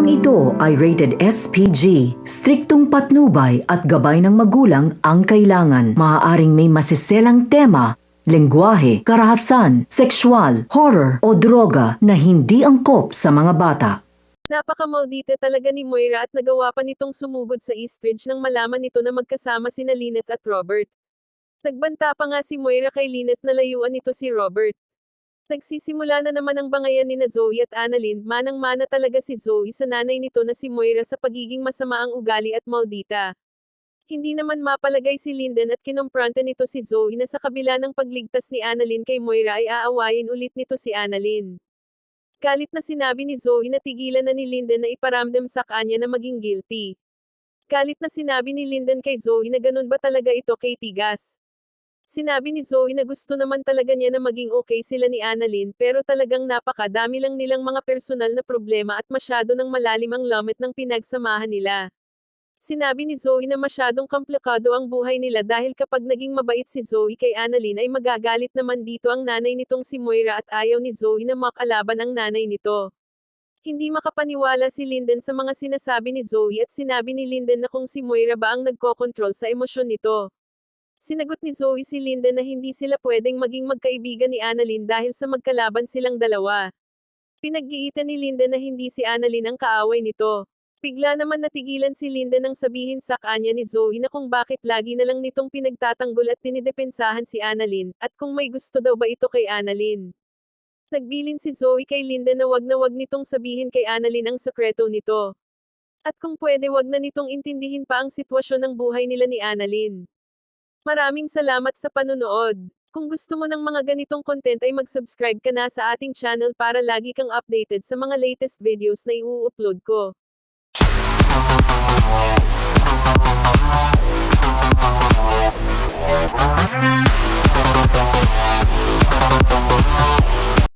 Programang ito ay rated SPG. Striktong patnubay at gabay ng magulang ang kailangan. Maaaring may masiselang tema, lengguwahe, karahasan, sexual, horror o droga na hindi angkop sa mga bata. Napaka-maldita talaga ni Moira at nagawa pa nitong sumugod sa Eastridge nang malaman nito na magkasama sina Lynette at Robert. Nagbanta pa nga si Moira kay Lynette na layuan nito si Robert. Nagsisimula na naman ang bangayan ni Zoe at Annalyn. Manang-mana talaga si Zoe sa nanay nito na si Moira sa pagiging masama ang ugali at maldita. Hindi naman mapalagay si Linden at kinomprante nito si Zoe na sa kabila ng pagligtas ni Annalyn kay Moira ay aawayin ulit nito si Annalyn. Galit na sinabi ni Zoe na tigilan na ni Linden na iparamdam sa kanya na maging guilty. Galit na sinabi ni Linden kay Zoe na ganun ba talaga ito kay Tigas. Sinabi ni Zoe na gusto naman talaga niya na maging okay sila ni Annalyn pero talagang napakadami lang nilang mga personal na problema at masyado ng malalim ang lamit ng pinagsamahan nila. Sinabi ni Zoe na masyadong komplikado ang buhay nila dahil kapag naging mabait si Zoe kay Annalyn ay magagalit naman dito ang nanay nitong si Moira at ayaw ni Zoe na makalaban ang nanay nito. Hindi makapaniwala si Linden sa mga sinasabi ni Zoe at sinabi ni Linden na kung si Moira ba ang nagkokontrol sa emosyon nito. Sinagot ni Zoe si Linden na hindi sila pwedeng maging magkaibigan ni Annalyn dahil sa magkalaban silang dalawa. Pinag-iitan ni Linden na hindi si Annalyn ang kaaway nito. Bigla naman natigilan si Linden nang sabihin sa kanya ni Zoe na kung bakit lagi na lang nitong pinagtatanggol at tinidepensahan si Annalyn, at kung may gusto daw ba ito kay Annalyn. Nagbilin si Zoe kay Linden na wag nitong sabihin kay Annalyn ang sekreto nito. At kung pwede wag na nitong intindihin pa ang sitwasyon ng buhay nila ni Annalyn. Maraming salamat sa panonood. Kung gusto mo ng mga ganitong content ay mag-subscribe ka na sa ating channel para lagi kang updated sa mga latest videos na i-upload ko.